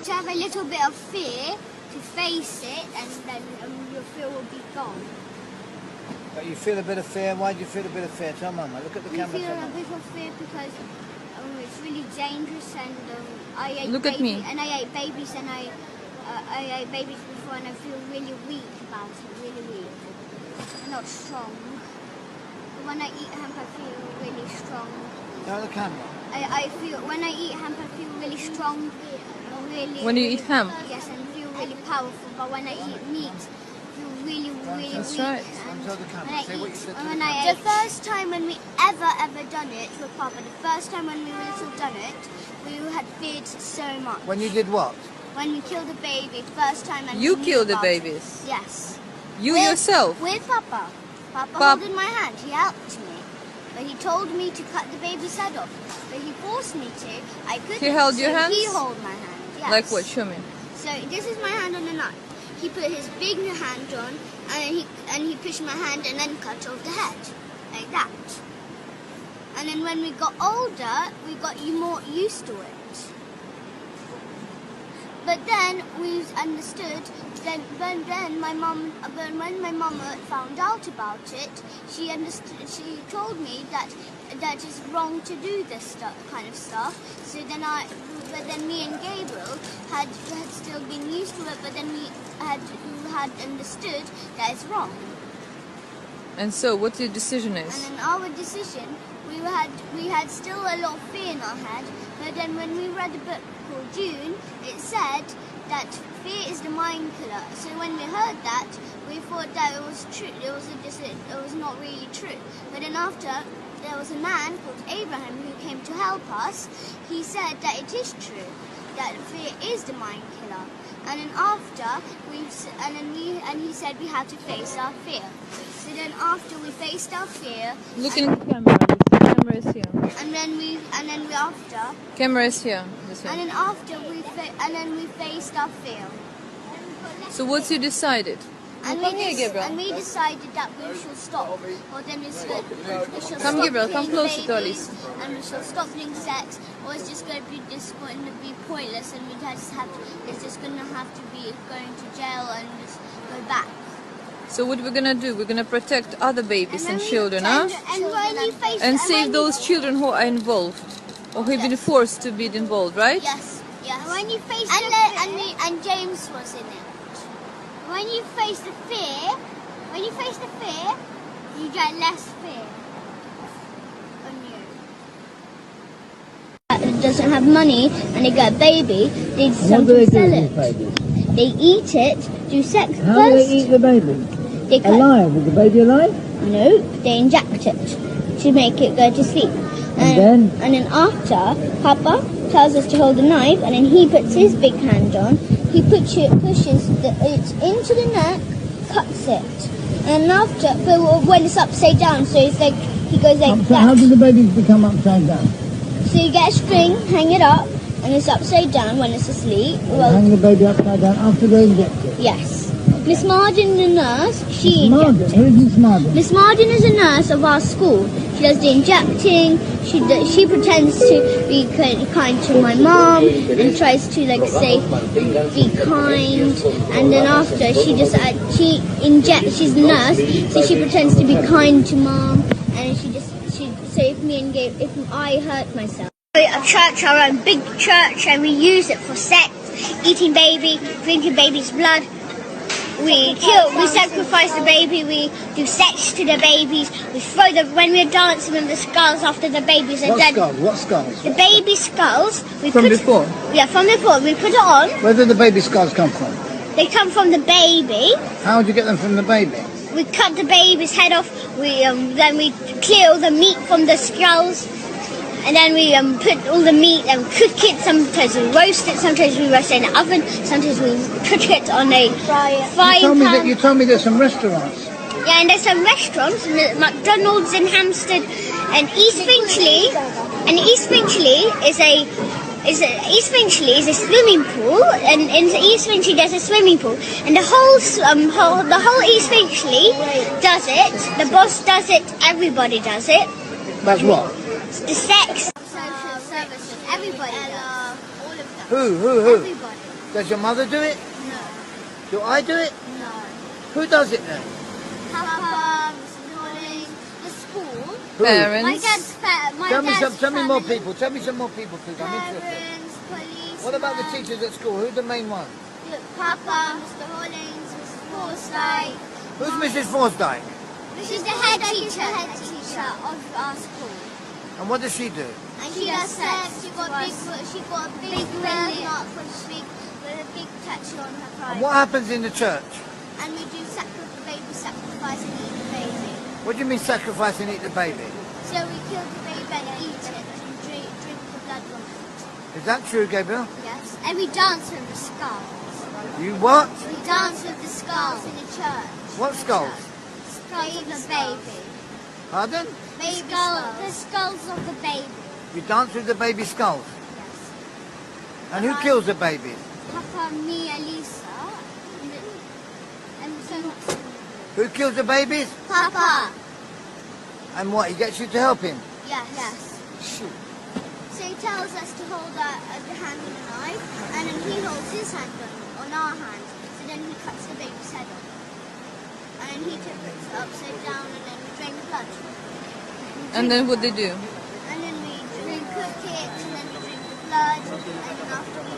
have to have a little bit of fear to face it, and then your fear will be gone. But you feel a bit of fear. Why do you feel a bit of fear? Tell Mama. Look at the camera. We feel a bit of fear because it's really dangerous, and I ate Look at me. And I ate babies, and I ate babies before, and I feel really weak about it. Really weak. I'm not strong. But when I eat hemp, I feel really strong. Tell the camera. I feel when I eat hemp, I feel really strong. Really. When you eat hemp? Yes, and feel really powerful. But when I eat meat, I feel really weak. That's right. And tell the camera. Say what you said to The first time when we ever done it with Papa, the first time when we were little done it, we had feared so much. When you did what? When we killed a baby, first time. And You we knew killed the about it. babies? Yes. You yourself? With Papa. Papa Pap- holding my hand. He helped me. But he told me to cut the baby's head off. But he forced me to. I couldn't. He held your so hands? He held my hand. Yes. Like what? Show me. So this is my hand on the knife. He put his big hand on, and he pushed my hand and then cut off the head, like that. And then when we got older, we got more used to it. But then we understood. When my mom found out about it, she understood. She told me that it's wrong to do this kind of stuff. So then but then me and Gabriel had still been used to it. But then we had understood that it's wrong. And so, what your decision is? And in our decision, we had still a lot of fear in our head. But then when we read a book called June, it said that fear is the mind killer. So when we heard that, we thought that it was true. It was not really true. But then after, there was a man called Abraham who came to help us. He said that it is true, that fear is the mind killer. And then after, he said we have to face our fear. So then after we faced our fear, Look in the camera. The camera is here. and then we after, Camera is here. This and one. then after we faced our fear. So what you decided? And Come here, Gabriel. and we decided that we should stop. Or then we should Come, stop Gabriel, come killing closer to babies, Alice. and we should stop doing sex, or it's just going to be pointless, and it's just going to have to be going to jail and just go back. So what we're gonna do? We're gonna protect other babies and then children, huh? And when you face And and save when those children who are involved or who've been forced to be involved, right? Yes. And when you face and James was in it. When you face the fear, you get less fear on you. That doesn't have money and they get a baby, they sometimes sell it. They eat it, do sex How first. do they eat the baby? They cut, Alive? Is the baby alive? no, they inject it to make it go to sleep. And then after, Papa tells us to hold the knife, and then he puts his big hand on. He pushes it into the neck, cuts it, and after, but when it's upside down, so it's like he goes like So how that. do the babies become upside down? So you get a string, hang it up, and it's upside down when it's asleep. Well, Hang the baby upside down after they inject it. yes. Miss Martin, the nurse, she Martin, injects. who is Miss Martin? Miss Martin is a nurse of our school. She does the injecting. She pretends to be kind to my mom and tries to be kind. And then after she injects. She's the nurse, so she pretends to be kind to mom. And so if I hurt myself. A church, our own big church, and we use it for sex, eating baby, drinking baby's blood. We sacrifice the baby, we do sex to the babies, when we're dancing with the skulls after the babies are dead. What skulls? The baby skulls, From before? Yeah, from before. We put it on, Where did the baby skulls come from? they come from the baby. How would you get them from the baby? We cut the baby's head off, then we clear all the meat from the skulls, and then we put all the meat and cook it. Sometimes we roast it, sometimes we roast it in the oven, sometimes we cook it on a frying pan. You told me there's some restaurants. Yeah, and there's some restaurants, and there's McDonald's in Hampstead, and East Finchley. And East Finchley East Finchley is a swimming pool, and in East Finchley there's a swimming pool, and the whole East Finchley does it. The boss does it. Everybody does it. That's what? The sex. Social services. Everybody does. All of them. Who? Everybody. Does your mother do it? No. Do I do it? No. Who does it then? Papa, Mr. Holdings, the school. Who? Parents. My dad's Tell me more family. people. Tell me some more people, please. I'm interested. Parents, police. What about the teachers at school? Who's the main one? Papa, Mr. Holdings, Mrs. Forsyth. Who's Mrs. Forsdyke? She's the head teacher of our school. And what does she do? And she does sex. She got a big not big with a big tattoo on her pride. And what happens in the church? And we do baby sacrifice and eat the baby. What do you mean sacrifice and eat the baby? So we kill the baby and eat it and drink the blood from it. Is that true, Gabriel? Yes. And we dance with the skulls. You what? We dance with the skulls in the church. What skulls? Skulls of the baby. Pardon? Baby skulls. The skulls of the baby. You dance with the baby skulls. Yes. And who kills the baby? Papa, me, Elisa. And so Who kills the babies? Papa. And what? He gets you to help him? Yes. Shoot. So he tells us to hold the hand on the knife, and then he holds his hand on our hand. So then he cuts the baby's head off. And then he puts it upside down, and then we drain the blood. And then what they do? And then we cook it, and then we drink the blood, and then after we